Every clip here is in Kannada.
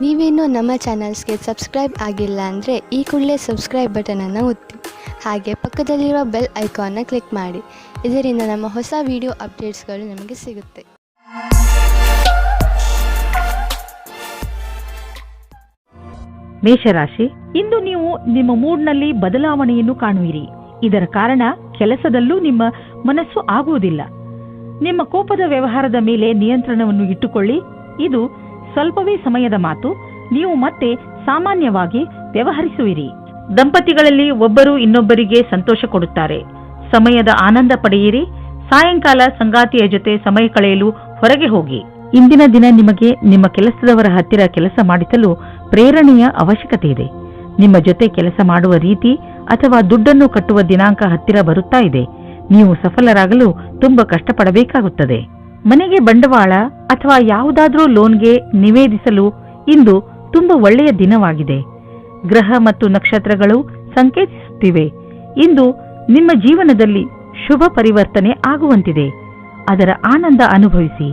ನೀವೇನೂ ನಮ್ಮ ಚಾನಲ್ಸ್ಗೆ ಸಬ್ಸ್ಕ್ರೈಬ್ ಆಗಿಲ್ಲ ಅಂದರೆ ಈ ಕೂಡಲೇ ಸಬ್ಸ್ಕ್ರೈಬ್ ಬಟನನ್ನು ಒತ್ತಿ, ಹಾಗೆ ಪಕ್ಕದಲ್ಲಿರುವ ಬೆಲ್ ಐಕಾನ್ನ ಕ್ಲಿಕ್ ಮಾಡಿ. ಇದರಿಂದ ನಮ್ಮ ಹೊಸ ವಿಡಿಯೋ ಅಪ್ಡೇಟ್ಸ್ಗಳು ನಿಮಗೆ ಸಿಗುತ್ತೆ. ಮೇಷರಾಶಿ, ಇಂದು ನೀವು ನಿಮ್ಮ ಮೂಡ್ನಲ್ಲಿ ಬದಲಾವಣೆಯನ್ನು ಕಾಣುವಿರಿ. ಇದರ ಕಾರಣ ಕೆಲಸದಲ್ಲೂ ನಿಮ್ಮ ಮನಸ್ಸು ಆಗುವುದಿಲ್ಲ. ನಿಮ್ಮ ಕೋಪದ ವ್ಯವಹಾರದ ಮೇಲೆ ನಿಯಂತ್ರಣವನ್ನು ಇಟ್ಟುಕೊಳ್ಳಿ. ಇದು ಸ್ವಲ್ಪವೇ ಸಮಯದ ಮಾತು. ನೀವು ಮತ್ತೆ ಸಾಮಾನ್ಯವಾಗಿ ವ್ಯವಹರಿಸುವಿರಿ. ದಂಪತಿಗಳಲ್ಲಿ ಒಬ್ಬರು ಇನ್ನೊಬ್ಬರಿಗೆ ಸಂತೋಷ ಕೊಡುತ್ತಾರೆ. ಸಮಯದ ಆನಂದ ಪಡೆಯಿರಿ. ಸಾಯಂಕಾಲ ಸಂಗಾತಿಯ ಜೊತೆ ಸಮಯ ಕಳೆಯಲು ಹೊರಗೆ ಹೋಗಿ. ಇಂದಿನ ದಿನ ನಿಮಗೆ ನಿಮ್ಮ ಕೆಲಸದವರ ಹತ್ತಿರ ಕೆಲಸ ಮಾಡಿಸಲು ಪ್ರೇರಣೆಯ ಅವಶ್ಯಕತೆ ಇದೆ. ನಿಮ್ಮ ಜೊತೆ ಕೆಲಸ ಮಾಡುವ ರೀತಿ ಅಥವಾ ದುಡ್ಡನ್ನು ಕಟ್ಟುವ ದಿನಾಂಕ ಹತ್ತಿರ ಬರುತ್ತಾ ಇದೆ. ನೀವು ಸಫಲರಾಗಲು ತುಂಬಾ ಕಷ್ಟಪಡಬೇಕಾಗುತ್ತದೆ. ಮನೆಗೆ ಬಂಡವಾಳ ಅಥವಾ ಯಾವುದಾದ್ರೂ ಲೋನ್ಗೆ ನಿವೇದಿಸಲು ಇಂದು ತುಂಬಾ ಒಳ್ಳೆಯ ದಿನವಾಗಿದೆ. ಗ್ರಹ ಮತ್ತು ನಕ್ಷತ್ರಗಳು ಸಂಕೇತಿಸುತ್ತಿವೆ ಇಂದು ನಿಮ್ಮ ಜೀವನದಲ್ಲಿ ಶುಭ ಪರಿವರ್ತನೆ ಆಗುವಂತಿದೆ. ಅದರ ಆನಂದ ಅನುಭವಿಸಿ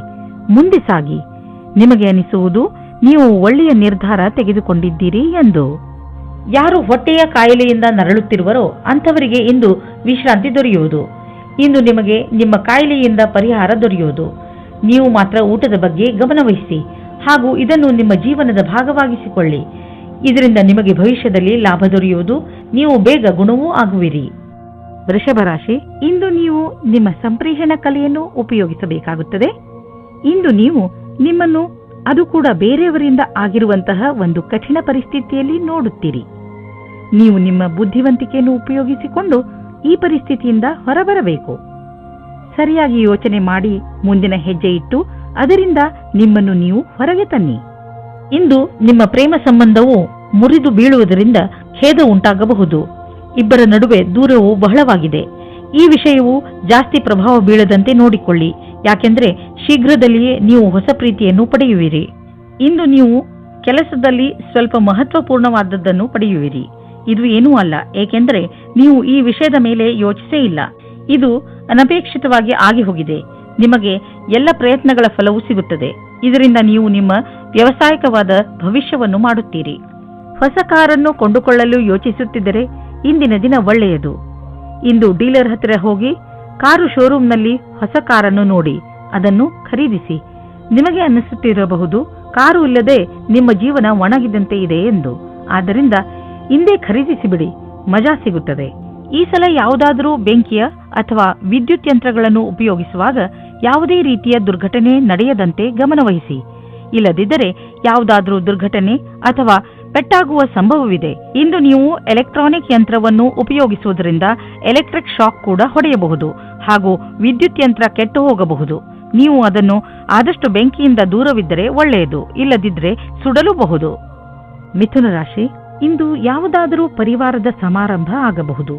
ಮುಂದೆ ಸಾಗಿ. ನಿಮಗೆ ಅನಿಸುವುದು ನೀವು ಒಳ್ಳೆಯ ನಿರ್ಧಾರ ತೆಗೆದುಕೊಂಡಿದ್ದೀರಿ ಎಂದು. ಯಾರು ಹೊಟ್ಟೆಯ ಕಾಯಿಲೆಯಿಂದ ನರಳುತ್ತಿರುವರೋ ಅಂಥವರಿಗೆ ಇಂದು ವಿಶ್ರಾಂತಿ ದೊರೆಯುವುದು. ಇಂದು ನಿಮಗೆ ನಿಮ್ಮ ಕಾಯಿಲೆಯಿಂದ ಪರಿಹಾರ ದೊರೆಯುವುದು. ನೀವು ಮಾತ್ರ ಊಟದ ಬಗ್ಗೆ ಗಮನವಹಿಸಿ ಹಾಗೂ ಇದನ್ನು ನಿಮ್ಮ ಜೀವನದ ಭಾಗವಾಗಿಸಿಕೊಳ್ಳಿ. ಇದರಿಂದ ನಿಮಗೆ ಭವಿಷ್ಯದಲ್ಲಿ ಲಾಭ ದೊರೆಯುವುದು. ನೀವು ಬೇಗ ಗುಣವೂ ಆಗುವಿರಿ. ವೃಷಭ ರಾಶಿ, ಇಂದು ನೀವು ನಿಮ್ಮ ಸಂಪ್ರೇಷಣ ಕಲೆಯನ್ನು ಉಪಯೋಗಿಸಬೇಕಾಗುತ್ತದೆ. ಇಂದು ನೀವು ನಿಮ್ಮನ್ನು ಅದು ಕೂಡ ಬೇರೆಯವರಿಂದ ಆಗಿರುವಂತಹ ಒಂದು ಕಠಿಣ ಪರಿಸ್ಥಿತಿಯಲ್ಲಿ ನೋಡುತ್ತೀರಿ. ನೀವು ನಿಮ್ಮ ಬುದ್ಧಿವಂತಿಕೆಯನ್ನು ಉಪಯೋಗಿಸಿಕೊಂಡು ಈ ಪರಿಸ್ಥಿತಿಯಿಂದ ಹೊರಬರಬೇಕು. ಸರಿಯಾಗಿ ಯೋಚನೆ ಮಾಡಿ ಮುಂದಿನ ಹೆಜ್ಜೆ ಇಟ್ಟು ಅದರಿಂದ ನಿಮ್ಮನ್ನು ನೀವು ಹೊರಗೆ ತನ್ನಿ. ಇಂದು ನಿಮ್ಮ ಪ್ರೇಮ ಸಂಬಂಧವು ಮುರಿದು ಬೀಳುವುದರಿಂದ ಖೇದ ಉಂಟಾಗಬಹುದು. ಇಬ್ಬರ ನಡುವೆ ದೂರವು ಬಹಳವಾಗಿದೆ. ಈ ವಿಷಯವು ಜಾಸ್ತಿ ಪ್ರಭಾವ ಬೀಳದಂತೆ ನೋಡಿಕೊಳ್ಳಿ. ಯಾಕೆಂದ್ರೆ ಶೀಘ್ರದಲ್ಲಿಯೇ ನೀವು ಹೊಸ ಪ್ರೀತಿಯನ್ನು ಪಡೆಯುವಿರಿ. ಇಂದು ನೀವು ಕೆಲಸದಲ್ಲಿ ಸ್ವಲ್ಪ ಮಹತ್ವಪೂರ್ಣವಾದದ್ದನ್ನು ಪಡೆಯುವಿರಿ. ಇದು ಏನೂ ಅಲ್ಲ, ಏಕೆಂದರೆ ನೀವು ಈ ವಿಷಯದ ಮೇಲೆ ಯೋಚಿಸೇ ಇಲ್ಲ. ಇದು ಅನಪೇಕ್ಷಿತವಾಗಿ ಆಗಿ ಹೋಗಿದೆ. ನಿಮಗೆ ಎಲ್ಲ ಪ್ರಯತ್ನಗಳ ಫಲವೂ ಸಿಗುತ್ತದೆ. ಇದರಿಂದ ನೀವು ನಿಮ್ಮ ವ್ಯವಸಾಯಿಕವಾದ ಭವಿಷ್ಯವನ್ನು ಮಾಡುತ್ತೀರಿ. ಹೊಸ ಕಾರನ್ನು ಕೊಂಡುಕೊಳ್ಳಲು ಯೋಚಿಸುತ್ತಿದ್ದರೆ ಇಂದಿನ ದಿನ ಒಳ್ಳೆಯದು. ಇಂದು ಡೀಲರ್ ಹತ್ತಿರ ಹೋಗಿ ಕಾರು ಶೋರೂಮ್ನಲ್ಲಿ ಹೊಸ ಕಾರನ್ನು ನೋಡಿ ಅದನ್ನು ಖರೀದಿಸಿ. ನಿಮಗೆ ಅನ್ನಿಸುತ್ತಿರಬಹುದು ಕಾರು ಇಲ್ಲದೆ ನಿಮ್ಮ ಜೀವನ ಒಣಗಿದಂತೆ ಇದೆ ಎಂದು. ಆದ್ದರಿಂದ ಇಂದೇ ಖರೀದಿಸಿಬಿಡಿ, ಮಜಾ ಸಿಗುತ್ತದೆ. ಈ ಸಲ ಯಾವುದಾದರೂ ಬೆಂಕಿಯ ಅಥವಾ ವಿದ್ಯುತ್ ಯಂತ್ರಗಳನ್ನು ಉಪಯೋಗಿಸುವಾಗ ಯಾವುದೇ ರೀತಿಯ ದುರ್ಘಟನೆ ನಡೆಯದಂತೆ ಗಮನವಹಿಸಿ. ಇಲ್ಲದಿದ್ದರೆ ಯಾವುದಾದರೂ ದುರ್ಘಟನೆ ಅಥವಾ ಪೆಟ್ಟಾಗುವ ಸಂಭವವಿದೆ. ಇಂದು ನೀವು ಎಲೆಕ್ಟ್ರಾನಿಕ್ ಯಂತ್ರವನ್ನು ಉಪಯೋಗಿಸುವುದರಿಂದ ಎಲೆಕ್ಟ್ರಿಕ್ ಶಾಕ್ ಕೂಡ ಹೊಡೆಯಬಹುದು ಹಾಗೂ ವಿದ್ಯುತ್ ಯಂತ್ರ ಕೆಟ್ಟು ಹೋಗಬಹುದು. ನೀವು ಅದನ್ನು ಆದಷ್ಟು ಬೆಂಕಿಯಿಂದ ದೂರವಿದ್ದರೆ ಒಳ್ಳೆಯದು, ಇಲ್ಲದಿದ್ದರೆ ಸುಡಲೂಬಹುದು. ಮಿಥುನ ರಾಶಿ, ಇಂದು ಯಾವುದಾದರೂ ಪರಿವಾರದ ಸಮಾರಂಭ ಆಗಬಹುದು.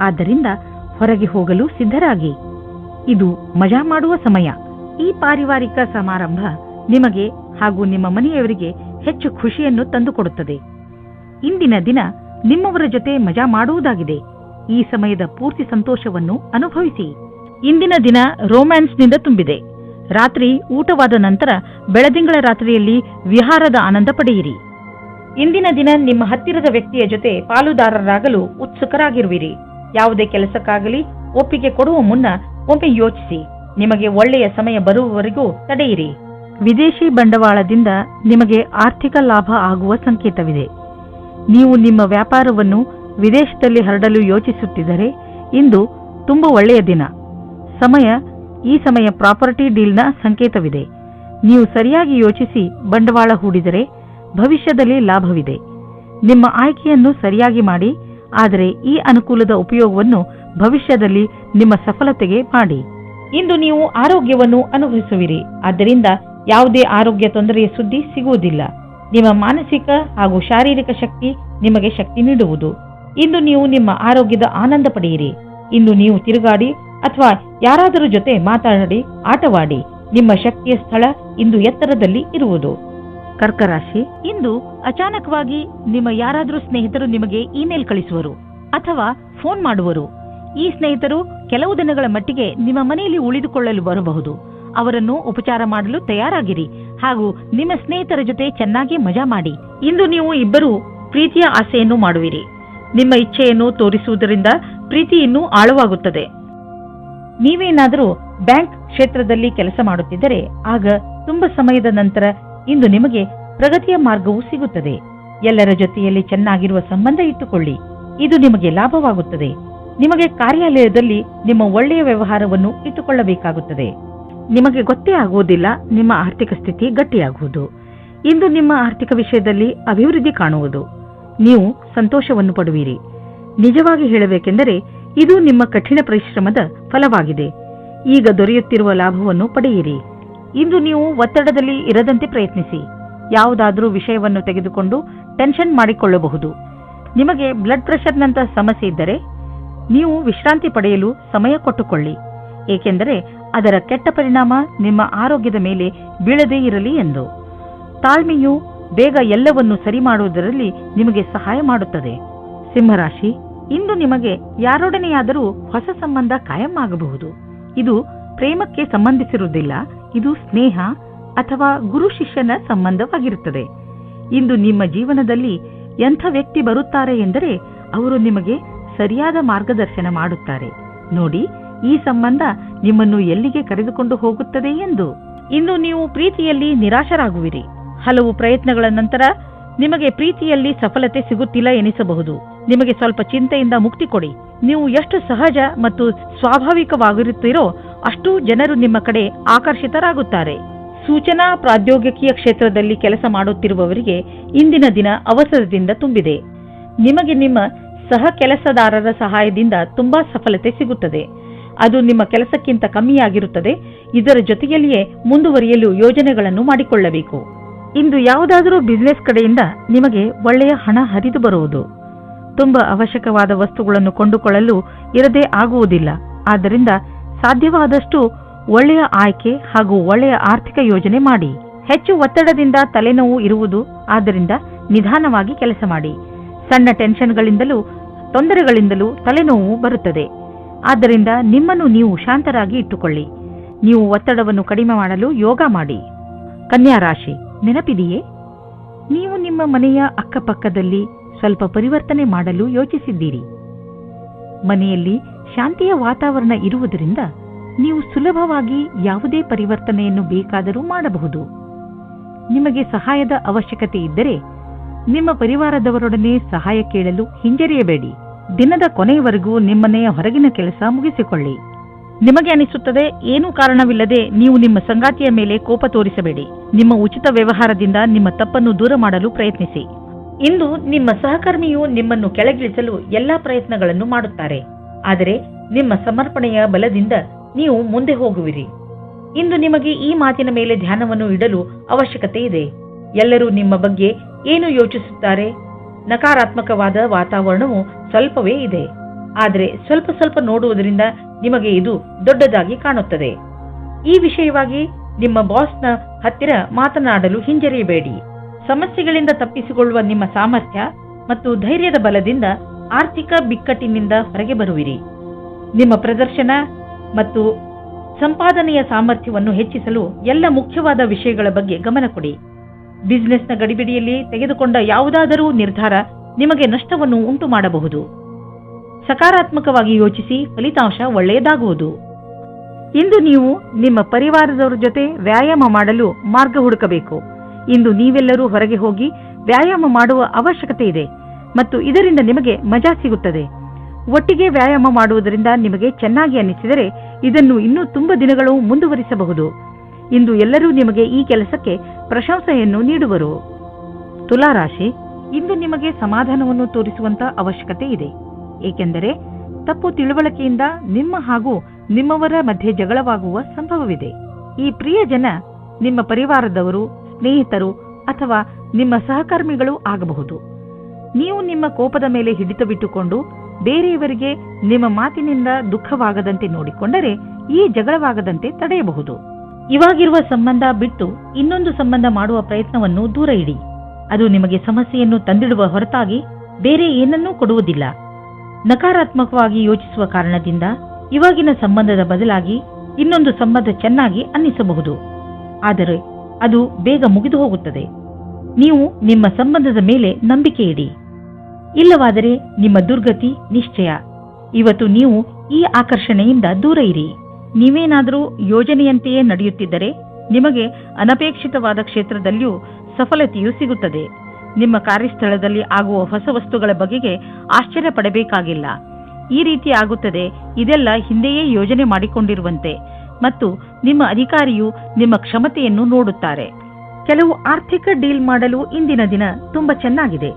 ಆದ್ದರಿಂದ ಹೊರಗೆ ಹೋಗಲು ಸಿದ್ಧರಾಗಿ. ಇದು ಮಜಾ ಮಾಡುವ ಸಮಯ. ಈ ಪಾರಿವಾರಿಕ ಸಮಾರಂಭ ನಿಮಗೆ ಹಾಗೂ ನಿಮ್ಮ ಮನೆಯವರಿಗೆ ಹೆಚ್ಚು ಖುಷಿಯನ್ನು ತಂದುಕೊಡುತ್ತದೆ. ಇಂದಿನ ದಿನ ನಿಮ್ಮವರ ಜೊತೆ ಮಜಾ ಮಾಡುವುದಾಗಿದೆ. ಈ ಸಮಯದ ಪೂರ್ತಿ ಸಂತೋಷವನ್ನು ಅನುಭವಿಸಿ. ಇಂದಿನ ದಿನ ರೋಮ್ಯಾನ್ಸ್ನಿಂದ ತುಂಬಿದೆ. ರಾತ್ರಿ ಊಟವಾದ ನಂತರ ಬೆಳದಿಂಗಳ ರಾತ್ರಿಯಲ್ಲಿ ವಿಹಾರದ ಆನಂದ ಪಡೆಯಿರಿ. ಇಂದಿನ ದಿನ ನಿಮ್ಮ ಹತ್ತಿರದ ವ್ಯಕ್ತಿಯ ಜೊತೆ ಪಾಲುದಾರರಾಗಲು ಉತ್ಸುಕರಾಗಿರುವಿರಿ. ಯಾವುದೇ ಕೆಲಸಕ್ಕಾಗಲಿ ಒಪ್ಪಿಗೆ ಕೊಡುವ ಮುನ್ನ ಒಮ್ಮೆ ಯೋಚಿಸಿ. ನಿಮಗೆ ಒಳ್ಳೆಯ ಸಮಯ ಬರುವವರೆಗೂ ತಡೆಯಿರಿ. ವಿದೇಶಿ ಬಂಡವಾಳದಿಂದ ನಿಮಗೆ ಆರ್ಥಿಕ ಲಾಭ ಆಗುವ ಸಂಕೇತವಿದೆ. ನೀವು ನಿಮ್ಮ ವ್ಯಾಪಾರವನ್ನು ವಿದೇಶದಲ್ಲಿ ಹರಡಲು ಯೋಚಿಸುತ್ತಿದ್ದರೆ ಇಂದು ತುಂಬಾ ಒಳ್ಳೆಯ ದಿನ. ಈ ಸಮಯ ಪ್ರಾಪರ್ಟಿ ಡೀಲ್ನ ಸಂಕೇತವಿದೆ. ನೀವು ಸರಿಯಾಗಿ ಯೋಚಿಸಿ ಬಂಡವಾಳ ಹೂಡಿದರೆ ಭವಿಷ್ಯದಲ್ಲಿ ಲಾಭವಿದೆ. ನಿಮ್ಮ ಆಯ್ಕೆಯನ್ನು ಸರಿಯಾಗಿ ಮಾಡಿ, ಆದರೆ ಈ ಅನುಕೂಲದ ಉಪಯೋಗವನ್ನು ಭವಿಷ್ಯದಲ್ಲಿ ನಿಮ್ಮ ಸಫಲತೆಗೆ ಮಾಡಿ. ಇಂದು ನೀವು ಆರೋಗ್ಯವನ್ನು ಅನುಭವಿಸುವಿರಿ. ಆದ್ದರಿಂದ ಯಾವುದೇ ಆರೋಗ್ಯ ತೊಂದರೆಯ ಸುದ್ದಿ ಸಿಗುವುದಿಲ್ಲ. ನಿಮ್ಮ ಮಾನಸಿಕ ಹಾಗೂ ಶಾರೀರಿಕ ಶಕ್ತಿ ನಿಮಗೆ ಶಕ್ತಿ ನೀಡುವುದು. ಇಂದು ನೀವು ನಿಮ್ಮ ಆರೋಗ್ಯದ ಆನಂದ ಪಡೆಯಿರಿ. ಇಂದು ನೀವು ತಿರುಗಾಡಿ ಅಥವಾ ಯಾರಾದರೂ ಜೊತೆ ಮಾತಾಡಿ ಆಟವಾಡಿ. ನಿಮ್ಮ ಶಕ್ತಿಯ ಸ್ಥಳ ಇಂದು ಎತ್ತರದಲ್ಲಿ ಇರುವುದು. ಕರ್ಕರಾಶಿ, ಇಂದು ಅಚಾನಕವಾಗಿ ನಿಮ್ಮ ಯಾರಾದರೂ ಸ್ನೇಹಿತರು ನಿಮಗೆ ಇಮೇಲ್ ಕಳಿಸುವರು ಅಥವಾ ಫೋನ್ ಮಾಡುವರು. ಈ ಸ್ನೇಹಿತರು ಕೆಲವು ದಿನಗಳ ಮಟ್ಟಿಗೆ ನಿಮ್ಮ ಮನೆಯಲ್ಲಿ ಉಳಿದುಕೊಳ್ಳಲು ಬರಬಹುದು. ಅವರನ್ನು ಉಪಚಾರ ಮಾಡಲು ತಯಾರಾಗಿರಿ ಹಾಗೂ ನಿಮ್ಮ ಸ್ನೇಹಿತರ ಜೊತೆ ಚೆನ್ನಾಗಿ ಮಜಾ ಮಾಡಿ. ಇಂದು ನೀವು ಇಬ್ಬರು ಪ್ರೀತಿಯ ಆಸೆಯನ್ನು ಮಾಡುವಿರಿ. ನಿಮ್ಮ ಇಚ್ಛೆಯನ್ನು ತೋರಿಸುವುದರಿಂದ ಪ್ರೀತಿ ಇನ್ನೂ ಆಳವಾಗುತ್ತದೆ. ನೀವೇನಾದರೂ ಬ್ಯಾಂಕ್ ಕ್ಷೇತ್ರದಲ್ಲಿ ಕೆಲಸ ಮಾಡುತ್ತಿದ್ದರೆ ಆಗ ತುಂಬಾ ಸಮಯದ ನಂತರ ಇಂದು ನಿಮಗೆ ಪ್ರಗತಿಯ ಮಾರ್ಗವು ಸಿಗುತ್ತದೆ. ಎಲ್ಲರ ಜೊತೆಯಲ್ಲಿ ಚೆನ್ನಾಗಿರುವ ಸಂಬಂಧ ಇಟ್ಟುಕೊಳ್ಳಿ, ಇದು ನಿಮಗೆ ಲಾಭವಾಗುತ್ತದೆ. ನಿಮಗೆ ಕಾರ್ಯಾಲಯದಲ್ಲಿ ನಿಮ್ಮ ಒಳ್ಳೆಯ ವ್ಯವಹಾರವನ್ನು ಇಟ್ಟುಕೊಳ್ಳಬೇಕಾಗುತ್ತದೆ. ನಿಮಗೆ ಗೊತ್ತೇ ಆಗುವುದಿಲ್ಲ ನಿಮ್ಮ ಆರ್ಥಿಕ ಸ್ಥಿತಿ ಗಟ್ಟಿಯಾಗುವುದು. ಇಂದು ನಿಮ್ಮ ಆರ್ಥಿಕ ವಿಷಯದಲ್ಲಿ ಅಭಿವೃದ್ಧಿ ಕಾಣುವುದು. ನೀವು ಸಂತೋಷವನ್ನು ಪಡುವಿರಿ. ನಿಜವಾಗಿ ಹೇಳಬೇಕೆಂದರೆ ಇದು ನಿಮ್ಮ ಕಠಿಣ ಪರಿಶ್ರಮದ ಫಲವಾಗಿದೆ. ಈಗ ದೊರೆಯುತ್ತಿರುವ ಲಾಭವನ್ನು ಪಡೆಯಿರಿ. ಇಂದು ನೀವು ಒತ್ತಡದಲ್ಲಿ ಇರದಂತೆ ಪ್ರಯತ್ನಿಸಿ. ಯಾವುದಾದರೂ ವಿಷಯವನ್ನು ತೆಗೆದುಕೊಂಡು ಟೆನ್ಷನ್ ಮಾಡಿಕೊಳ್ಳಬಹುದು. ನಿಮಗೆ ಬ್ಲಡ್ ಪ್ರೆಷರ್ನಂತಹ ಸಮಸ್ಯೆ ಇದ್ದರೆ ನೀವು ವಿಶ್ರಾಂತಿ ಪಡೆಯಲು ಸಮಯ ಕೊಟ್ಟುಕೊಳ್ಳಿ, ಏಕೆಂದರೆ ಅದರ ಕೆಟ್ಟ ಪರಿಣಾಮ ನಿಮ್ಮ ಆರೋಗ್ಯದ ಮೇಲೆ ಬೀಳದೇ ಇರಲಿ ಎಂದು. ತಾಳ್ಮೆಯು ಬೇಗ ಎಲ್ಲವನ್ನು ಸರಿ ಮಾಡುವುದರಲ್ಲಿ ನಿಮಗೆ ಸಹಾಯ ಮಾಡುತ್ತದೆ. ಸಿಂಹರಾಶಿ, ಇಂದು ನಿಮಗೆ ಯಾರೊಡನೆಯಾದರೂ ಹೊಸ ಸಂಬಂಧ ಕಾಯಂ ಆಗಬಹುದು. ಇದು ಪ್ರೇಮಕ್ಕೆ ಸಂಬಂಧಿಸಿರುವುದಿಲ್ಲ, ಇದು ಸ್ನೇಹ ಅಥವಾ ಗುರು ಶಿಷ್ಯನ ಸಂಬಂಧವಾಗಿರುತ್ತದೆ. ಇಂದು ನಿಮ್ಮ ಜೀವನದಲ್ಲಿ ಎಂಥ ವ್ಯಕ್ತಿ ಬರುತ್ತಾರೆ ಎಂದರೆ ಅವರು ನಿಮಗೆ ಸರಿಯಾದ ಮಾರ್ಗದರ್ಶನ ಮಾಡುತ್ತಾರೆ. ನೋಡಿ, ಈ ಸಂಬಂಧ ನಿಮ್ಮನ್ನು ಎಲ್ಲಿಗೆ ಕರೆದುಕೊಂಡು ಹೋಗುತ್ತದೆ ಎಂದು. ಇಂದು ನೀವು ಪ್ರೀತಿಯಲ್ಲಿ ನಿರಾಶರಾಗುವಿರಿ. ಹಲವು ಪ್ರಯತ್ನಗಳ ನಂತರ ನಿಮಗೆ ಪ್ರೀತಿಯಲ್ಲಿ ಸಫಲತೆ ಸಿಗುತ್ತಿಲ್ಲ ಎನಿಸಬಹುದು. ನಿಮಗೆ ಸ್ವಲ್ಪ ಚಿಂತೆಯಿಂದ ಮುಕ್ತಿ ಕೊಡಿ. ನೀವು ಎಷ್ಟು ಸಹಜ ಮತ್ತು ಸ್ವಾಭಾವಿಕವಾಗಿರುತ್ತೀರೋ ಅಷ್ಟು ಜನರು ನಿಮ್ಮ ಕಡೆ ಆಕರ್ಷಿತರಾಗುತ್ತಾರೆ. ಸೂಚನಾ ಪ್ರಾದ್ಯೋಗಿಕಿಯ ಕ್ಷೇತ್ರದಲ್ಲಿ ಕೆಲಸ ಮಾಡುತ್ತಿರುವವರಿಗೆ ಇಂದಿನ ದಿನ ಅವಸರದಿಂದ ತುಂಬಿದೆ. ನಿಮಗೆ ನಿಮ್ಮ ಸಹ ಕೆಲಸದಾರರ ಸಹಾಯದಿಂದ ತುಂಬಾ ಸಫಲತೆ ಸಿಗುತ್ತದೆ. ಅದು ನಿಮ್ಮ ಕೆಲಸಕ್ಕಿಂತ ಕಮ್ಮಿಯಾಗಿರುತ್ತದೆ. ಇದರ ಜೊತೆಯಲ್ಲಿಯೇ ಮುಂದುವರಿಯಲು ಯೋಜನೆಗಳನ್ನು ಮಾಡಿಕೊಳ್ಳಬೇಕು. ಇಂದು ಯಾವುದಾದರೂ ಬಿಸಿನೆಸ್ ಕಡೆಯಿಂದ ನಿಮಗೆ ಒಳ್ಳೆಯ ಹಣ ಹರಿದು ಬರುವುದು. ತುಂಬಾ ಅವಶ್ಯಕವಾದ ವಸ್ತುಗಳನ್ನು ಕೊಂಡುಕೊಳ್ಳಲು ಇರದೇ ಆಗುವುದಿಲ್ಲ. ಆದ್ದರಿಂದ ಸಾಧ್ಯವಾದಷ್ಟು ಒಳ್ಳೆಯ ಆಯ್ಕೆ ಹಾಗೂ ಒಳ್ಳೆಯ ಆರ್ಥಿಕ ಯೋಜನೆ ಮಾಡಿ. ಹೆಚ್ಚು ಒತ್ತಡದಿಂದ ತಲೆನೋವು ಇರುವುದು, ಆದ್ದರಿಂದ ನಿಧಾನವಾಗಿ ಕೆಲಸ ಮಾಡಿ. ಸಣ್ಣ ಟೆನ್ಷನ್ಗಳಿಂದಲೂ ತೊಂದರೆಗಳಿಂದಲೂ ತಲೆನೋವು ಬರುತ್ತದೆ. ಆದ್ದರಿಂದ ನಿಮ್ಮನ್ನು ನೀವು ಶಾಂತರಾಗಿ ಇಟ್ಟುಕೊಳ್ಳಿ. ನೀವು ಒತ್ತಡವನ್ನು ಕಡಿಮೆ ಮಾಡಲು ಯೋಗ ಮಾಡಿ. ಕನ್ಯಾ ರಾಶಿ, ನೆನಪಿದೆಯೇ? ನೀವು ನಿಮ್ಮ ಮನೆಯ ಅಕ್ಕಪಕ್ಕದಲ್ಲಿ ಸ್ವಲ್ಪ ಪರಿವರ್ತನೆ ಮಾಡಲು ಯೋಚಿಸಿದ್ದೀರಿ. ಮನೆಯಲ್ಲಿ ಶಾಂತಿಯ ವಾತಾವರಣ ಇರುವುದರಿಂದ ನೀವು ಸುಲಭವಾಗಿ ಯಾವುದೇ ಪರಿವರ್ತನೆಯನ್ನು ಬೇಕಾದರೂ ಮಾಡಬಹುದು. ನಿಮಗೆ ಸಹಾಯದ ಅವಶ್ಯಕತೆ ಇದ್ದರೆ ನಿಮ್ಮ ಪರಿವಾರದವರೊಡನೆ ಸಹಾಯ ಕೇಳಲು ಹಿಂಜರಿಯಬೇಡಿ. ದಿನದ ಕೊನೆಯವರೆಗೂ ನಿಮ್ಮನೆಯ ಹೊರಗಿನ ಕೆಲಸ ಮುಗಿಸಿಕೊಳ್ಳಿ. ನಿಮಗೆ ಅನಿಸುತ್ತದೆ, ಏನೂ ಕಾರಣವಿಲ್ಲದೆ ನೀವು ನಿಮ್ಮ ಸಂಗಾತಿಯ ಮೇಲೆ ಕೋಪ ತೋರಿಸಬೇಡಿ. ನಿಮ್ಮ ಉಚಿತ ವ್ಯವಹಾರದಿಂದ ನಿಮ್ಮ ತಪ್ಪನ್ನು ದೂರ ಮಾಡಲು ಪ್ರಯತ್ನಿಸಿ. ಇಂದು ನಿಮ್ಮ ಸಹಕರ್ಮಿಯು ನಿಮ್ಮನ್ನು ಕೆಳಗಿಳಿಸಲು ಎಲ್ಲಾ ಪ್ರಯತ್ನಗಳನ್ನು ಮಾಡುತ್ತಾರೆ, ಆದರೆ ನಿಮ್ಮ ಸಮರ್ಪಣೆಯ ಬಲದಿಂದ ನೀವು ಮುಂದೆ ಹೋಗುವಿರಿ. ಇಂದು ನಿಮಗೆ ಈ ಮಾತಿನ ಮೇಲೆ ಧ್ಯಾನವನ್ನು ಇಡಲು ಅವಶ್ಯಕತೆ ಇದೆ. ಎಲ್ಲರೂ ನಿಮ್ಮ ಬಗ್ಗೆ ಏನು ಯೋಚಿಸುತ್ತಾರೆ? ನಕಾರಾತ್ಮಕವಾದ ವಾತಾವರಣವು ಸ್ವಲ್ಪವೇ ಇದೆ, ಆದರೆ ಸ್ವಲ್ಪ ಸ್ವಲ್ಪ ನೋಡುವುದರಿಂದ ನಿಮಗೆ ಇದು ದೊಡ್ಡದಾಗಿ ಕಾಣುತ್ತದೆ. ಈ ವಿಷಯವಾಗಿ ನಿಮ್ಮ ಬಾಸ್ನ ಹತ್ತಿರ ಮಾತನಾಡಲು ಹಿಂಜರಿಯಬೇಡಿ. ಸಮಸ್ಯೆಗಳಿಂದ ತಪ್ಪಿಸಿಕೊಳ್ಳುವ ನಿಮ್ಮ ಸಾಮರ್ಥ್ಯ ಮತ್ತು ಧೈರ್ಯದ ಬಲದಿಂದ ಆರ್ಥಿಕ ಬಿಕ್ಕಟ್ಟಿನಿಂದ ಹೊರಗೆ ಬರುವಿರಿ. ನಿಮ್ಮ ಪ್ರದರ್ಶನ ಮತ್ತು ಸಂಪಾದನೆಯ ಸಾಮರ್ಥ್ಯವನ್ನು ಹೆಚ್ಚಿಸಲು ಎಲ್ಲ ಮುಖ್ಯವಾದ ವಿಷಯಗಳ ಬಗ್ಗೆ ಗಮನ ಕೊಡಿ. ಬಿಸಿನೆಸ್ನ ಗಡಿಬಿಡಿಯಲ್ಲಿ ತೆಗೆದುಕೊಂಡ ಯಾವುದಾದರೂ ನಿರ್ಧಾರ ನಿಮಗೆ ನಷ್ಟವನ್ನು ಉಂಟು ಮಾಡಬಹುದು. ಸಕಾರಾತ್ಮಕವಾಗಿ ಯೋಚಿಸಿ, ಫಲಿತಾಂಶ ಒಳ್ಳೆಯದಾಗುವುದು. ಇಂದು ನೀವು ನಿಮ್ಮ ಪರಿವಾರದವರ ಜೊತೆ ವ್ಯಾಯಾಮ ಮಾಡಲು ಮಾರ್ಗ ಹುಡುಕಬೇಕು. ಇಂದು ನೀವೆಲ್ಲರೂ ಹೊರಗೆ ಹೋಗಿ ವ್ಯಾಯಾಮ ಮಾಡುವ ಅವಶ್ಯಕತೆ ಇದೆ ಮತ್ತು ಇದರಿಂದ ನಿಮಗೆ ಮಜಾ ಸಿಗುತ್ತದೆ. ಒಟ್ಟಿಗೆ ವ್ಯಾಯಾಮ ಮಾಡುವುದರಿಂದ ನಿಮಗೆ ಚೆನ್ನಾಗಿ ಅನ್ನಿಸಿದರೆ ಇದನ್ನು ಇನ್ನೂ ತುಂಬ ದಿನಗಳು ಮುಂದುವರಿಸಬಹುದು. ಇಂದು ಎಲ್ಲರೂ ನಿಮಗೆ ಈ ಕೆಲಸಕ್ಕೆ ಪ್ರಶಂಸೆಯನ್ನು ನೀಡುವರು. ತುಲಾರಾಶಿ, ಇಂದು ನಿಮಗೆ ಸಮಾಧಾನವನ್ನು ತೋರಿಸುವಂತ ಅವಶ್ಯಕತೆ ಇದೆ, ಏಕೆಂದರೆ ತಪ್ಪು ತಿಳುವಳಿಕೆಯಿಂದ ನಿಮ್ಮ ಹಾಗೂ ನಿಮ್ಮವರ ಮಧ್ಯೆ ಜಗಳವಾಗುವ ಸಂಭವವಿದೆ. ಈ ಪ್ರಿಯ ಜನ ನಿಮ್ಮ ಪರಿವಾರದವರು, ಸ್ನೇಹಿತರು ಅಥವಾ ನಿಮ್ಮ ಸಹಕರ್ಮಿಗಳು ಆಗಬಹುದು. ನೀವು ನಿಮ್ಮ ಕೋಪದ ಮೇಲೆ ಹಿಡಿತವಿಟ್ಟುಕೊಂಡು ಬೇರೆಯವರಿಗೆ ನಿಮ್ಮ ಮಾತಿನಿಂದ ದುಃಖವಾಗದಂತೆ ನೋಡಿಕೊಂಡರೆ ಈ ಜಗಳವಾಗದಂತೆ ತಡೆಯಬಹುದು. ಇವಾಗಿರುವ ಸಂಬಂಧ ಬಿಟ್ಟು ಇನ್ನೊಂದು ಸಂಬಂಧ ಮಾಡುವ ಪ್ರಯತ್ನವನ್ನು ದೂರ ಇಡಿ. ಅದು ನಿಮಗೆ ಸಮಸ್ಯೆಯನ್ನು ತಂದಿಡುವ ಹೊರತಾಗಿ ಬೇರೆ ಏನನ್ನೂ ಕೊಡುವುದಿಲ್ಲ. ನಕಾರಾತ್ಮಕವಾಗಿ ಯೋಚಿಸುವ ಕಾರಣದಿಂದ ಇವಾಗಿನ ಸಂಬಂಧದ ಬದಲಾಗಿ ಇನ್ನೊಂದು ಸಂಬಂಧ ಚೆನ್ನಾಗಿ ಅನ್ನಿಸಬಹುದು, ಆದರೆ ಅದು ಬೇಗ ಮುಗಿದು ಹೋಗುತ್ತದೆ. ನೀವು ನಿಮ್ಮ ಸಂಬಂಧದ ಮೇಲೆ ನಂಬಿಕೆ ಇಡಿ, ಇಲ್ಲವಾದರೆ ನಿಮ್ಮ ದುರ್ಗತಿ ನಿಶ್ಚಯ. ಇವತ್ತು ನೀವು ಈ ಆಕರ್ಷಣೆಯಿಂದ ದೂರ ಇರಿ. ನೀವೇನಾದರೂ ಯೋಜನೆಯಂತೆಯೇ ನಡೆಯುತ್ತಿದ್ದರೆ ನಿಮಗೆ ಅನಪೇಕ್ಷಿತವಾದ ಕ್ಷೇತ್ರದಲ್ಲಿಯೂ ಸಫಲತೆಯೂ ಸಿಗುತ್ತದೆ. ನಿಮ್ಮ ಕಾರ್ಯಸ್ಥಳದಲ್ಲಿ ಆಗುವ ಹೊಸ ವಸ್ತುಗಳ ಬಗೆಗೆ ಆಶ್ಚರ್ಯ ಪಡಬೇಕಾಗಿಲ್ಲ. ಈ ರೀತಿ ಆಗುತ್ತದೆ, ಇದೆಲ್ಲ ಹಿಂದೆಯೇ ಯೋಜನೆ ಮಾಡಿಕೊಂಡಿರುವಂತೆ. ಮತ್ತು ನಿಮ್ಮ ಅಧಿಕಾರಿಯು ನಿಮ್ಮ ಕ್ಷಮತೆಯನ್ನು ನೋಡುತ್ತಾರೆ. ಕೆಲವು ಆರ್ಥಿಕ ಡೀಲ್ ಮಾಡಲು ಇಂದಿನ ದಿನ ತುಂಬಾ ಚೆನ್ನಾಗಿದೆ,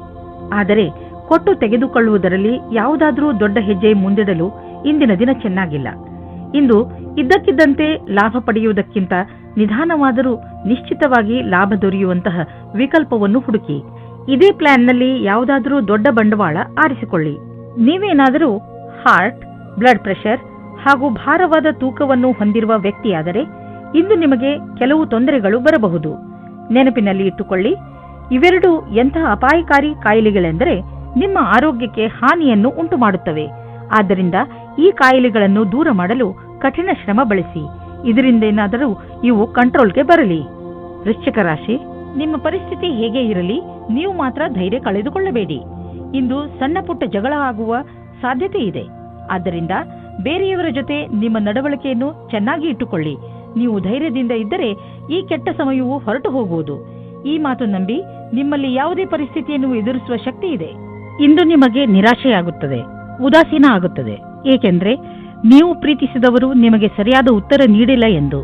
ಆದರೆ ಕೊಟ್ಟು ತೆಗೆದುಕೊಳ್ಳುವುದರಲ್ಲಿ ಯಾವುದಾದ್ರೂ ದೊಡ್ಡ ಹೆಜ್ಜೆ ಮುಂದಿಡಲು ಇಂದಿನ ದಿನ ಚೆನ್ನಾಗಿಲ್ಲ. ಇಂದು ಇದ್ದಕ್ಕಿದ್ದಂತೆ ಲಾಭ ಪಡೆಯುವುದಕ್ಕಿಂತ ನಿಧಾನವಾದರೂ ನಿಶ್ಚಿತವಾಗಿ ಲಾಭ ದೊರೆಯುವಂತಹ ವಿಕಲ್ಪವನ್ನು ಹುಡುಕಿ. ಇದೇ ಪ್ಲಾನ್ನಲ್ಲಿ ಯಾವುದಾದರೂ ದೊಡ್ಡ ಬಂಡವಾಳ ಆರಿಸಿಕೊಳ್ಳಿ. ನೀವೇನಾದರೂ ಹಾರ್ಟ್, ಬ್ಲಡ್ ಪ್ರೆಷರ್ ಹಾಗೂ ಭಾರವಾದ ತೂಕವನ್ನು ಹೊಂದಿರುವ ವ್ಯಕ್ತಿಯಾದರೆ ಇಂದು ನಿಮಗೆ ಕೆಲವು ತೊಂದರೆಗಳು ಬರಬಹುದು. ನೆನಪಿನಲ್ಲಿ ಇಟ್ಟುಕೊಳ್ಳಿ, ಇವೆರಡೂ ಎಂತಹ ಅಪಾಯಕಾರಿ ಕಾಯಿಲೆಗಳೆಂದರೆ ನಿಮ್ಮ ಆರೋಗ್ಯಕ್ಕೆ ಹಾನಿಯನ್ನು ಉಂಟು ಮಾಡುತ್ತವೆ. ಆದ್ದರಿಂದ ಈ ಕಾಯಿಲೆಗಳನ್ನು ದೂರ ಮಾಡಲು ಕಠಿಣ ಶ್ರಮ ಬಳಸಿ. ಇದರಿಂದೇನಾದರೂ ಇವು ಕಂಟ್ರೋಲ್ಗೆ ಬರಲಿ. ವೃಶ್ಚಿಕ ರಾಶಿ, ನಿಮ್ಮ ಪರಿಸ್ಥಿತಿ ಹೇಗೆ ಇರಲಿ, ನೀವು ಮಾತ್ರ ಧೈರ್ಯ ಕಳೆದುಕೊಳ್ಳಬೇಡಿ. ಇಂದು ಸಣ್ಣ ಪುಟ್ಟ ಜಗಳ ಆಗುವ ಸಾಧ್ಯತೆ ಇದೆ. ಆದ್ದರಿಂದ ಬೇರೆಯವರ ಜೊತೆ ನಿಮ್ಮ ನಡವಳಿಕೆಯನ್ನು ಚೆನ್ನಾಗಿ ಇಟ್ಟುಕೊಳ್ಳಿ. ನೀವು ಧೈರ್ಯದಿಂದ ಇದ್ದರೆ ಈ ಕೆಟ್ಟ ಸಮಯವು ಹೊರಟು ಹೋಗುವುದು. ಈ ಮಾತು ನಂಬಿ, ನಿಮ್ಮಲ್ಲಿ ಯಾವುದೇ ಪರಿಸ್ಥಿತಿಯನ್ನು ಎದುರಿಸುವ ಶಕ್ತಿ ಇದೆ. ಇಂದು ನಿಮಗೆ ನಿರಾಶೆಯಾಗುತ್ತದೆ, ಉದಾಸೀನ ಆಗುತ್ತದೆ, ಏಕೆಂದರೆ ನೀವು ಪ್ರೀತಿಸಿದವರು ನಿಮಗೆ ಸರಿಯಾದ ಉತ್ತರ ನೀಡಿಲ್ಲ ಎಂದು.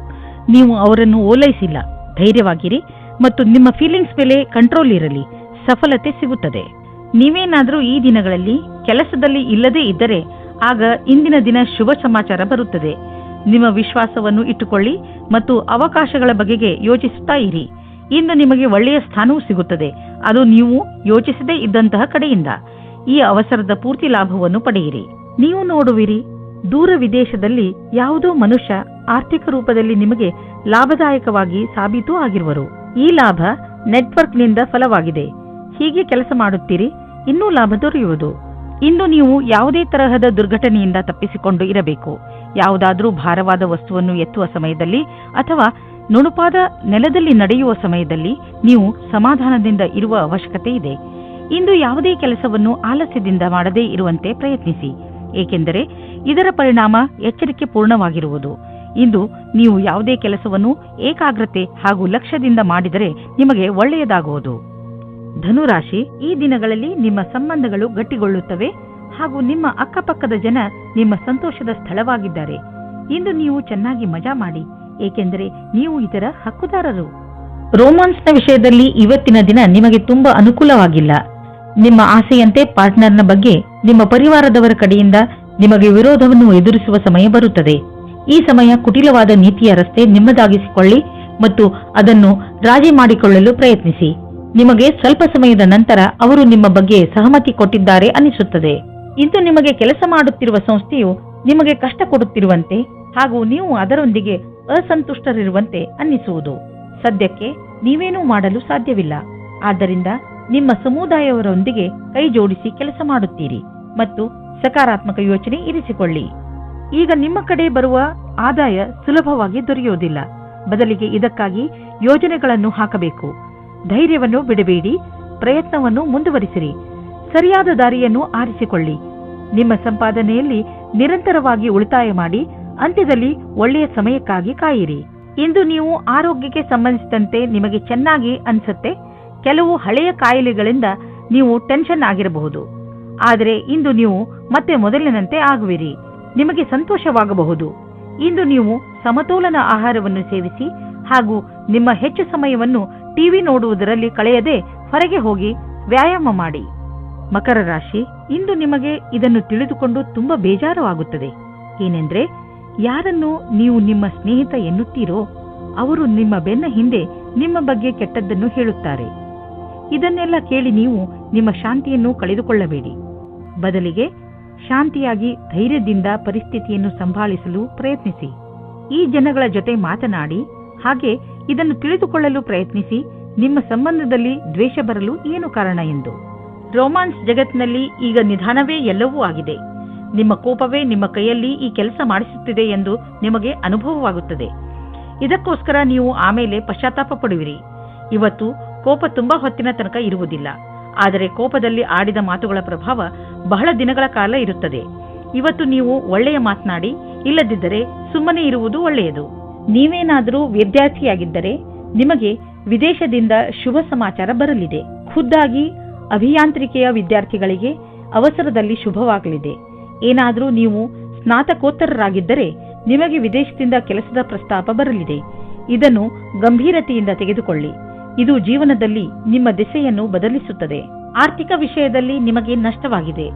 ನೀವು ಅವರನ್ನು ಓಲೈಸಿಲ್ಲ. ಧೈರ್ಯವಾಗಿರಿ ಮತ್ತು ನಿಮ್ಮ ಫೀಲಿಂಗ್ಸ್ ಮೇಲೆ ಕಂಟ್ರೋಲ್ ಇರಲಿ, ಸಫಲತೆ ಸಿಗುತ್ತದೆ. ನೀವೇನಾದರೂ ಈ ದಿನಗಳಲ್ಲಿ ಕೆಲಸದಲ್ಲಿ ಇಲ್ಲದೇ ಇದ್ದರೆ ಆಗ ಇಂದಿನ ದಿನ ಶುಭ ಸಮಾಚಾರ ಬರುತ್ತದೆ. ನಿಮ್ಮ ವಿಶ್ವಾಸವನ್ನು ಇಟ್ಟುಕೊಳ್ಳಿ ಮತ್ತು ಅವಕಾಶಗಳ ಬಗೆಗೆ ಯೋಚಿಸುತ್ತಾ ಇರಿ. ಇಂದು ನಿಮಗೆ ಒಳ್ಳೆಯ ಸ್ಥಾನವೂ ಸಿಗುತ್ತದೆ, ಅದು ನೀವು ಯೋಚಿಸದೇ ಇದ್ದಂತಹ ಕಡೆಯಿಂದ. ಈ ಅವಸರದ ಪೂರ್ತಿ ಲಾಭವನ್ನು ಪಡೆಯಿರಿ. ನೀವು ನೋಡುವಿರಿ, ದೂರ ವಿದೇಶದಲ್ಲಿ ಯಾವುದೋ ಮನುಷ್ಯ ಆರ್ಥಿಕ ರೂಪದಲ್ಲಿ ನಿಮಗೆ ಲಾಭದಾಯಕವಾಗಿ ಸಾಬೀತು ಆಗಿರುವರು. ಈ ಲಾಭ ನೆಟ್ವರ್ಕ್ನಿಂದ ಫಲವಾಗಿದೆ. ಹೀಗೆ ಕೆಲಸ ಮಾಡುತ್ತೀರಿ, ಇನ್ನೂ ಲಾಭ ದೊರೆಯುವುದು. ಇಂದು ನೀವು ಯಾವುದೇ ತರಹದ ದುರ್ಘಟನೆಯಿಂದ ತಪ್ಪಿಸಿಕೊಂಡು ಇರಬೇಕು. ಯಾವುದಾದ್ರೂ ಭಾರವಾದ ವಸ್ತುವನ್ನು ಎತ್ತುವ ಸಮಯದಲ್ಲಿ ಅಥವಾ ನುಣುಪಾದ ನೆಲದಲ್ಲಿ ನಡೆಯುವ ಸಮಯದಲ್ಲಿ ನೀವು ಸಮಾಧಾನದಿಂದ ಇರುವ ಅವಶ್ಯಕತೆ ಇದೆ. ಇಂದು ಯಾವುದೇ ಕೆಲಸವನ್ನು ಆಲಸ್ಯದಿಂದ ಮಾಡದೇ ಇರುವಂತೆ ಪ್ರಯತ್ನಿಸಿ, ಏಕೆಂದರೆ ಇದರ ಪರಿಣಾಮ ಎಚ್ಚರಿಕೆ ಪೂರ್ಣವಾಗಿರುವುದು. ಇಂದು ನೀವು ಯಾವುದೇ ಕೆಲಸವನ್ನು ಏಕಾಗ್ರತೆ ಹಾಗೂ ಲಕ್ಷ್ಯದಿಂದ ಮಾಡಿದರೆ ನಿಮಗೆ ಒಳ್ಳೆಯದಾಗುವುದು. ಧನುರಾಶಿ, ಈ ದಿನಗಳಲ್ಲಿ ನಿಮ್ಮ ಸಂಬಂಧಗಳು ಗಟ್ಟಿಗೊಳ್ಳುತ್ತವೆ ಹಾಗೂ ನಿಮ್ಮ ಅಕ್ಕಪಕ್ಕದ ಜನ ನಿಮ್ಮ ಸಂತೋಷದ ಸ್ಥಳವಾಗಿದ್ದಾರೆ. ಇಂದು ನೀವು ಚೆನ್ನಾಗಿ ಮಜಾ ಮಾಡಿ, ಏಕೆಂದರೆ ನೀವು ಇದರ ಹಕ್ಕುದಾರರು. ರೋಮಾನ್ಸ್ನ ವಿಷಯದಲ್ಲಿ ಇವತ್ತಿನ ದಿನ ನಿಮಗೆ ತುಂಬಾ ಅನುಕೂಲವಾಗಿಲ್ಲ. ನಿಮ್ಮ ಆಸೆಯಂತೆ ಪಾರ್ಟ್ನರ್ನ ಬಗ್ಗೆ ನಿಮ್ಮ ಪರಿವಾರದವರ ಕಡೆಯಿಂದ ನಿಮಗೆ ವಿರೋಧವನ್ನು ಎದುರಿಸುವ ಸಮಯ ಬರುತ್ತದೆ. ಈ ಸಮಯ ಕುಟಿಲವಾದ ನೀತಿಯ ರಸ್ತೆ ನಿಮ್ಮದಾಗಿಸಿಕೊಳ್ಳಿ ಮತ್ತು ಅದನ್ನು ರಾಜಿ ಮಾಡಿಕೊಳ್ಳಲು ಪ್ರಯತ್ನಿಸಿ. ನಿಮಗೆ ಸ್ವಲ್ಪ ಸಮಯದ ನಂತರ ಅವರು ನಿಮ್ಮ ಬಗ್ಗೆ ಸಹಮತಿ ಕೊಟ್ಟಿದ್ದಾರೆ ಅನಿಸುತ್ತದೆ. ಇಂದು ನಿಮಗೆ ಕೆಲಸ ಮಾಡುತ್ತಿರುವ ಸಂಸ್ಥೆಯು ನಿಮಗೆ ಕಷ್ಟ ಕೊಡುತ್ತಿರುವಂತೆ ಹಾಗೂ ನೀವು ಅದರೊಂದಿಗೆ ಅಸಂತುಷ್ಟರಿರುವಂತೆ ಅನ್ನಿಸುವುದು. ಸದ್ಯಕ್ಕೆ ನೀವೇನೂ ಮಾಡಲು ಸಾಧ್ಯವಿಲ್ಲ. ಆದ್ದರಿಂದ ನಿಮ್ಮ ಸಮುದಾಯವರೊಂದಿಗೆ ಕೈ ಜೋಡಿಸಿ ಕೆಲಸ ಮಾಡುತ್ತೀರಿ ಮತ್ತು ಸಕಾರಾತ್ಮಕ ಯೋಚನೆ ಇರಿಸಿಕೊಳ್ಳಿ. ಈಗ ನಿಮ್ಮ ಕಡೆ ಬರುವ ಆದಾಯ ಸುಲಭವಾಗಿ ದೊರೆಯುವುದಿಲ್ಲ. ಬದಲಿಗೆ ಇದಕ್ಕಾಗಿ ಯೋಜನೆಗಳನ್ನು ಹಾಕಬೇಕು. ಧೈರ್ಯವನ್ನು ಬಿಡಬೇಡಿ, ಪ್ರಯತ್ನವನ್ನು ಮುಂದುವರಿಸಿರಿ. ಸರಿಯಾದ ದಾರಿಯನ್ನು ಆರಿಸಿಕೊಳ್ಳಿ. ನಿಮ್ಮ ಸಂಪಾದನೆಯಲ್ಲಿ ನಿರಂತರವಾಗಿ ಉಳಿತಾಯ ಮಾಡಿ, ಅಂತ್ಯದಲ್ಲಿ ಒಳ್ಳೆಯ ಸಮಯಕ್ಕಾಗಿ ಕಾಯಿರಿ. ಇಂದು ನೀವು ಆರೋಗ್ಯಕ್ಕೆ ಸಂಬಂಧಿಸಿದಂತೆ ನಿಮಗೆ ಚೆನ್ನಾಗಿ ಅನಿಸುತ್ತೆ. ಕೆಲವು ಹಳೆಯ ಕಾಯಿಲೆಗಳಿಂದ ನೀವು ಟೆನ್ಷನ್ ಆಗಿರಬಹುದು, ಆದರೆ ಇಂದು ನೀವು ಮತ್ತೆ ಮೊದಲಿನಂತೆ ಆಗುವಿರಿ. ನಿಮಗೆ ಸಂತೋಷವಾಗಬಹುದು. ಇಂದು ನೀವು ಸಮತೋಲನ ಆಹಾರವನ್ನು ಸೇವಿಸಿ ಹಾಗೂ ನಿಮ್ಮ ಹೆಚ್ಚು ಸಮಯವನ್ನು ಟಿವಿ ನೋಡುವುದರಲ್ಲಿ ಕಳೆಯದೆ ಹೊರಗೆ ಹೋಗಿ ವ್ಯಾಯಾಮ ಮಾಡಿ. ಮಕರ ರಾಶಿ, ಇಂದು ನಿಮಗೆ ಇದನ್ನು ತಿಳಿದುಕೊಂಡು ತುಂಬಾ ಬೇಜಾರು ಆಗುತ್ತದೆ. ಏನೆಂದ್ರೆ, ಯಾರನ್ನು ನೀವು ನಿಮ್ಮ ಸ್ನೇಹಿತ ಎನ್ನುತ್ತೀರೋ ಅವರು ನಿಮ್ಮ ಬೆನ್ನ ಹಿಂದೆ ನಿಮ್ಮ ಬಗ್ಗೆ ಕೆಟ್ಟದ್ದನ್ನು ಹೇಳುತ್ತಾರೆ. ಇದನ್ನೆಲ್ಲ ಕೇಳಿ ನೀವು ನಿಮ್ಮ ಶಾಂತಿಯನ್ನು ಕಳೆದುಕೊಳ್ಳಬೇಡಿ. ಬದಲಿಗೆ ಶಾಂತಿಯಾಗಿ ಧೈರ್ಯದಿಂದ ಪರಿಸ್ಥಿತಿಯನ್ನು ಸಂಭಾಳಿಸಲು ಪ್ರಯತ್ನಿಸಿ. ಈ ಜನಗಳ ಜೊತೆ ಮಾತನಾಡಿ ಹಾಗೆ ಇದನ್ನು ತಿಳಿದುಕೊಳ್ಳಲು ಪ್ರಯತ್ನಿಸಿ, ನಿಮ್ಮ ಸಂಬಂಧದಲ್ಲಿ ದ್ವೇಷ ಬರಲು ಏನು ಕಾರಣ ಎಂದು. ರೋಮಾನ್ಸ್ ಜಗತ್ತಿನಲ್ಲಿ ಈಗ ನಿಧಾನವೇ ಎಲ್ಲವೂ ಆಗಿದೆ. ನಿಮ್ಮ ಕೋಪವೇ ನಿಮ್ಮ ಕೈಯಲ್ಲಿ ಈ ಕೆಲಸ ಮಾಡಿಸುತ್ತಿದೆ ಎಂದು ನಿಮಗೆ ಅನುಭವವಾಗುತ್ತದೆ. ಇದಕ್ಕೋಸ್ಕರ ನೀವು ಆಮೇಲೆ ಪಶ್ಚಾತ್ತಾಪ ಪಡುವಿರಿ. ಇವತ್ತು ಕೋಪ ತುಂಬಾ ಹೊತ್ತಿನ ತನಕ ಇರುವುದಿಲ್ಲ, ಆದರೆ ಕೋಪದಲ್ಲಿ ಆಡಿದ ಮಾತುಗಳ ಪ್ರಭಾವ ಬಹಳ ದಿನಗಳ ಕಾಲ ಇರುತ್ತದೆ. ಇವತ್ತು ನೀವು ಒಳ್ಳೆಯ ಮಾತನಾಡಿ, ಇಲ್ಲದಿದ್ದರೆ ಸುಮ್ಮನೆ ಇರುವುದು ಒಳ್ಳೆಯದು. ನೀವೇನಾದರೂ ವಿದ್ಯಾರ್ಥಿಯಾಗಿದ್ದರೆ ನಿಮಗೆ ವಿದೇಶದಿಂದ ಶುಭ ಸಮಾಚಾರ ಬರಲಿದೆ. ಖುದ್ದಾಗಿ ಅಭಿಯಾಂತ್ರಿಕೆಯ ವಿದ್ಯಾರ್ಥಿಗಳಿಗೆ ಅವಸರದಲ್ಲಿ ಶುಭವಾಗಲಿದೆ. ಏನಾದರೂ ನೀವು ಸ್ನಾತಕೋತ್ತರರಾಗಿದ್ದರೆ ನಿಮಗೆ ವಿದೇಶದಿಂದ ಕೆಲಸದ ಪ್ರಸ್ತಾಪ ಬರಲಿದೆ. ಇದನ್ನು ಗಂಭೀರತೆಯಿಂದ ತೆಗೆದುಕೊಳ್ಳಿ. ಇದು ಜೀವನದಲ್ಲಿ ನಿಮ್ಮ ದಿಸೆಯನ್ನು ಬದಲಿಸುತ್ತದೆ. ಆರ್ಥಿಕ ವಿಷಯದಲ್ಲಿ ನಿಮಗೆ ನಷ್ಟವಾಗಿದೆ,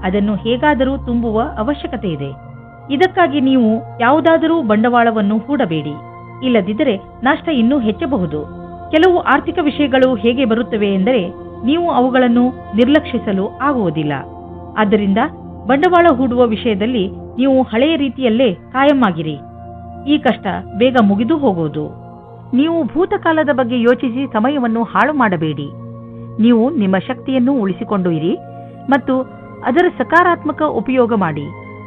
ಅದನ್ನು ಹೇಗಾದರೂ ತುಂಬುವ ಅವಶ್ಯಕತೆ ಇದೆ. ಇದಕ್ಕಾಗಿ ನೀವು ಯಾವುದಾದರೂ ಬಂಡವಾಳವನ್ನು ಹೂಡಬೇಡಿ, ಇಲ್ಲದಿದ್ದರೆ ನಷ್ಟ ಇನ್ನೂ ಹೆಚ್ಚಬಹುದು. ಕೆಲವು ಆರ್ಥಿಕ ವಿಷಯಗಳು ಹೇಗೆ ಬರುತ್ತವೆ ಎಂದರೆ ನೀವು ಅವುಗಳನ್ನು ನಿರ್ಲಕ್ಷಿಸಲು ಆಗುವುದಿಲ್ಲ. ಆದ್ದರಿಂದ ಬಂಡವಾಳ ಹೂಡುವ ವಿಷಯದಲ್ಲಿ ನೀವು ಹಳೆಯ ರೀತಿಯಲ್ಲೇ ಕಾಯಂ ಆಗಿರಿ. ಈ ಕಷ್ಟ ಬೇಗ ಮುಗಿದು ಹೋಗುವುದು. ನೀವು ಭೂತಕಾಲದ ಬಗ್ಗೆ ಯೋಚಿಸಿ ಸಮಯವನ್ನು ಹಾಳು ಮಾಡಬೇಡಿ. ನೀವು ನಿಮ್ಮ ಶಕ್ತಿಯನ್ನು ಉಳಿಸಿಕೊಂಡು ಇರಿ ಮತ್ತು ಅದರ ಸಕಾರಾತ್ಮಕ ಉಪಯೋಗ ಮಾಡಿ.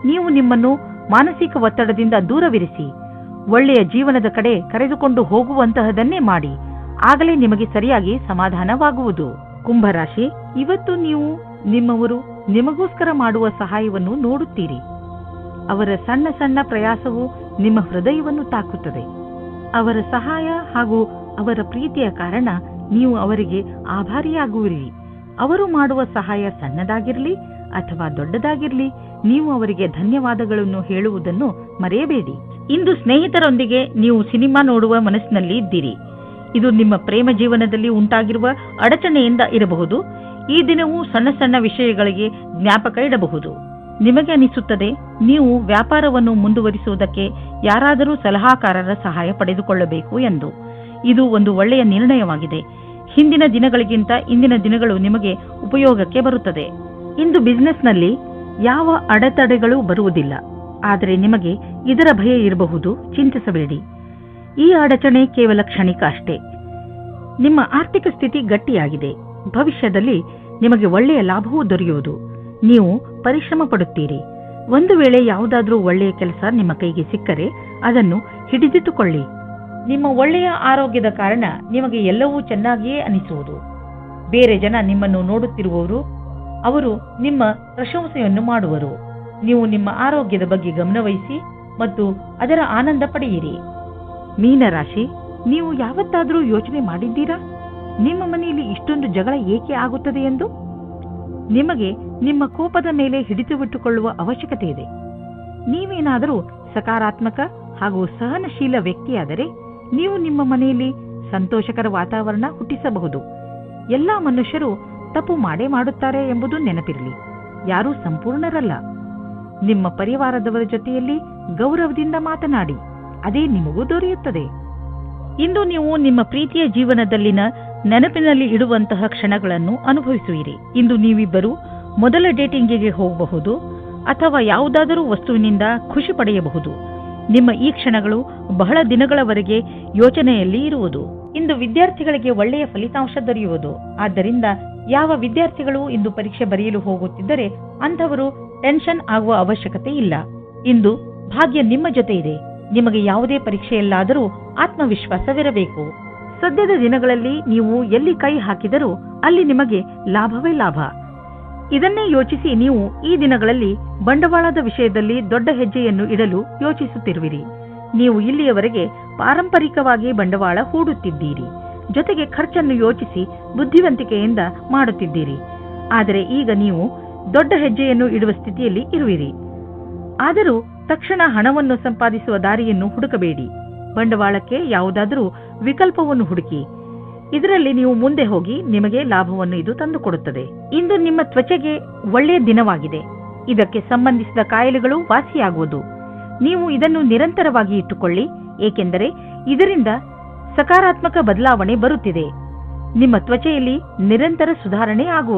ನೀವು ನಿಮ್ಮನ್ನು ಮಾನಸಿಕ ಒತ್ತಡದಿಂದ ದೂರವಿರಿಸಿ ಒಳ್ಳೆಯ ಜೀವನದ ಕಡೆ ಕರೆದುಕೊಂಡು ಹೋಗುವಂತಹದನ್ನೇ ಮಾಡಿ. ಆಗಲೇ ನಿಮಗೆ ಸರಿಯಾಗಿ ಸಮಾಧಾನವಾಗುವುದು. ಕುಂಭರಾಶಿ, ಇವತ್ತು ನೀವು ನಿಮ್ಮವರು ನಿಮಗೋಸ್ಕರ ಮಾಡುವ ಸಹಾಯವನ್ನು ನೋಡುತ್ತೀರಿ. ಅವರ ಸಣ್ಣ ಸಣ್ಣ ಪ್ರಯಾಸವು ನಿಮ್ಮ ಹೃದಯವನ್ನು ತಾಕುತ್ತದೆ. ಅವರ ಸಹಾಯ ಹಾಗೂ ಅವರ ಪ್ರೀತಿಯ ಕಾರಣ ನೀವು ಅವರಿಗೆ ಆಭಾರಿಯಾಗುವಿರಿ. ಅವರು ಮಾಡುವ ಸಹಾಯ ಸಣ್ಣದಾಗಿರಲಿ ಅಥವಾ ದೊಡ್ಡದಾಗಿರಲಿ, ನೀವು ಅವರಿಗೆ ಧನ್ಯವಾದಗಳನ್ನು ಹೇಳುವುದನ್ನು ಮರೆಯಬೇಡಿ. ಇಂದು ಸ್ನೇಹಿತರೊಂದಿಗೆ ನೀವು ಸಿನಿಮಾ ನೋಡುವ ಮನಸ್ಸಿನಲ್ಲಿ ಇದ್ದೀರಿ. ಇದು ನಿಮ್ಮ ಪ್ರೇಮ ಜೀವನದಲ್ಲಿ ಉಂಟಾಗಿರುವ ಅಡಚಣೆಯಿಂದ ಇರಬಹುದು. ಈ ದಿನವೂ ಸಣ್ಣ ಸಣ್ಣ ವಿಷಯಗಳಿಗೆ ಜ್ಞಾಪಕ ಇಡಬಹುದು. ನಿಮಗೆ ಅನಿಸುತ್ತದೆ ನೀವು ವ್ಯಾಪಾರವನ್ನು ಮುಂದುವರಿಸುವುದಕ್ಕೆ ಯಾರಾದರೂ ಸಲಹಾಕಾರರ ಸಹಾಯ ಪಡೆದುಕೊಳ್ಳಬೇಕು ಎಂದು. ಇದು ಒಂದು ಒಳ್ಳೆಯ ನಿರ್ಣಯವಾಗಿದೆ. ಹಿಂದಿನ ದಿನಗಳಿಗಿಂತ ಇಂದಿನ ದಿನಗಳು ನಿಮಗೆ ಉಪಯೋಗಕ್ಕೆ ಬರುತ್ತದೆ. ಇಂದು ಬಿಸಿನೆಸ್ನಲ್ಲಿ ಯಾವ ಅಡೆತಡೆಗಳು ಬರುವುದಿಲ್ಲ, ಆದರೆ ನಿಮಗೆ ಇದರ ಭಯ ಇರಬಹುದು. ಚಿಂತಿಸಬೇಡಿ, ಈ ಅಡಚಣೆ ಕೇವಲ ಕ್ಷಣಿಕ ಅಷ್ಟೇ. ನಿಮ್ಮ ಆರ್ಥಿಕ ಸ್ಥಿತಿ ಗಟ್ಟಿಯಾಗಿದೆ. ಭವಿಷ್ಯದಲ್ಲಿ ನಿಮಗೆ ಒಳ್ಳೆಯ ಲಾಭವೂ ದೊರೆಯುವುದು. ನೀವು ಪರಿಶ್ರಮ ಪಡುತ್ತೀರಿ. ಒಂದು ವೇಳೆ ಯಾವುದಾದ್ರೂ ಒಳ್ಳೆಯ ಕೆಲಸ ನಿಮ್ಮ ಕೈಗೆ ಸಿಕ್ಕರೆ ಅದನ್ನು ಹಿಡಿದಿಟ್ಟುಕೊಳ್ಳಿ. ನಿಮ್ಮ ಒಳ್ಳೆಯ ಆರೋಗ್ಯದ ಕಾರಣ ನಿಮಗೆ ಎಲ್ಲವೂ ಚೆನ್ನಾಗಿಯೇ ಅನಿಸುವುದು. ಬೇರೆ ಜನ ನಿಮ್ಮನ್ನು ನೋಡುತ್ತಿರುವವರು, ಅವರು ನಿಮ್ಮ ಪ್ರಶಂಸೆಯನ್ನು ಮಾಡುವರು. ನೀವು ನಿಮ್ಮ ಆರೋಗ್ಯದ ಬಗ್ಗೆ ಗಮನವಹಿಸಿ ಮತ್ತು ಅದರ ಆನಂದ ಪಡೆಯಿರಿ. ಮೀನರಾಶಿ, ನೀವು ಯಾವತ್ತಾದರೂ ಯೋಚನೆ ಮಾಡಿದ್ದೀರಾ ನಿಮ್ಮ ಮನೆಯಲ್ಲಿ ಇಷ್ಟೊಂದು ಜಗಳ ಏಕೆ ಆಗುತ್ತದೆ ಎಂದು? ನಿಮಗೆ ನಿಮ್ಮ ಕೋಪದ ಮೇಲೆ ಹಿಡಿತವಿಟ್ಟುಕೊಳ್ಳುವ ಅವಶ್ಯಕತೆ ಇದೆ. ನೀವೇನಾದರೂ ಸಕಾರಾತ್ಮಕ ಹಾಗೂ ಸಹನಶೀಲ ವ್ಯಕ್ತಿಯಾದರೆ ನೀವು ನಿಮ್ಮ ಮನೆಯಲ್ಲಿ ಸಂತೋಷಕರ ವಾತಾವರಣ ಹುಟ್ಟಿಸಬಹುದು. ಎಲ್ಲಾ ಮನುಷ್ಯರು ತಪ್ಪು ಮಾಡೇ ಮಾಡುತ್ತಾರೆ ಎಂಬುದು ನೆನಪಿರಲಿ. ಯಾರೂ ಸಂಪೂರ್ಣರಲ್ಲ. ನಿಮ್ಮ ಪರಿವಾರದವರ ಜೊತೆಯಲ್ಲಿ ಗೌರವದಿಂದ ಮಾತನಾಡಿ, ಅದೇ ನಿಮಗೂ ದೊರೆಯುತ್ತದೆ. ಇಂದು ನೀವು ನಿಮ್ಮ ಪ್ರೀತಿಯ ಜೀವನದಲ್ಲಿನ ನೆನಪಿನಲ್ಲಿ ಇಡುವಂತಹ ಕ್ಷಣಗಳನ್ನು ಅನುಭವಿಸುವಿರಿ. ಇಂದು ನೀವಿಬ್ಬರು ಮೊದಲ ಡೇಟಿಂಗಿಗೆ ಹೋಗಬಹುದು ಅಥವಾ ಯಾವುದಾದರೂ ವಸ್ತುವಿನಿಂದ ಖುಷಿ ಪಡೆಯಬಹುದು. ನಿಮ್ಮ ಈ ಕ್ಷಣಗಳು ಬಹಳ ದಿನಗಳವರೆಗೆ ಯೋಚನೆಯಲ್ಲಿ ಇರುವುದು. ಇಂದು ವಿದ್ಯಾರ್ಥಿಗಳಿಗೆ ಒಳ್ಳೆಯ ಫಲಿತಾಂಶ ದೊರೆಯುವುದು. ಆದ್ದರಿಂದ ಯಾವ ವಿದ್ಯಾರ್ಥಿಗಳು ಇಂದು ಪರೀಕ್ಷೆ ಬರೆಯಲು ಹೋಗುತ್ತಿದ್ದರೆ ಅಂಥವರು ಟೆನ್ಷನ್ ಆಗುವ ಅವಶ್ಯಕತೆ ಇಲ್ಲ. ಇಂದು ಭಾಗ್ಯ ನಿಮ್ಮ ಜೊತೆ ಇದೆ. ನಿಮಗೆ ಯಾವುದೇ ಪರೀಕ್ಷೆಯಲ್ಲಾದರೂ ಆತ್ಮವಿಶ್ವಾಸವಿರಬೇಕು. ಸದ್ಯದ ದಿನಗಳಲ್ಲಿ ನೀವು ಎಲ್ಲಿ ಕೈ ಹಾಕಿದರೂ ಅಲ್ಲಿ ನಿಮಗೆ ಲಾಭವೇ ಲಾಭ. ಇದನ್ನೇ ಯೋಚಿಸಿ ನೀವು ಈ ದಿನಗಳಲ್ಲಿ ಬಂಡವಾಳದ ವಿಷಯದಲ್ಲಿ ದೊಡ್ಡ ಹೆಜ್ಜೆಯನ್ನು ಇಡಲು ಯೋಚಿಸುತ್ತಿರುವಿರಿ. ನೀವು ಇಲ್ಲಿಯವರೆಗೆ ಪಾರಂಪರಿಕವಾಗಿ ಬಂಡವಾಳ ಹೂಡುತ್ತಿದ್ದೀರಿ, ಜೊತೆಗೆ ಖರ್ಚನ್ನು ಯೋಚಿಸಿ ಬುದ್ಧಿವಂತಿಕೆಯಿಂದ ಮಾಡುತ್ತಿದ್ದೀರಿ. ಆದರೆ ಈಗ ನೀವು ದೊಡ್ಡ ಹೆಜ್ಜೆಯನ್ನು ಇಡುವ ಸ್ಥಿತಿಯಲ್ಲಿ ಇರುವಿರಿ. ಆದರೂ ತಕ್ಷಣ ಹಣವನ್ನು ಸಂಪಾದಿಸುವ ದಾರಿಯನ್ನು ಹುಡುಕಬೇಡಿ. ಬಂಡವಾಳಕ್ಕೆ ಯಾವುದಾದರೂ ವಿಕಲ್ಪವನ್ನು ಹುಡುಕಿ. ಇದರಲ್ಲಿ ನೀವು ಮುಂದೆ ಹೋಗಿ ನಿಮಗೆ ಲಾಭವನ್ನು ಇದು ತಂದುಕೊಡುತ್ತದೆ. ಇಂದು ನಿಮ್ಮ ತ್ವಚೆಗೆ ಒಳ್ಳೆಯ ದಿನವಾಗಿದೆ. ಇದಕ್ಕೆ ಸಂಬಂಧಿಸಿದ ಕಾಯಿಲೆಗಳು ವಾಸಿಯಾಗುವುದು. ನೀವು ಇದನ್ನು ನಿರಂತರವಾಗಿ ಇಟ್ಟುಕೊಳ್ಳಿ, ಏಕೆಂದರೆ ಇದರಿಂದ ಸಕಾರಾತ್ಮಕ ಬದಲಾವಣೆ ಬರುತ್ತಿದೆ. ನಿಮ್ಮ ತ್ವಚೆಯಲ್ಲಿ ನಿರಂತರ ಸುಧಾರಣೆ ಆಗುವುದು.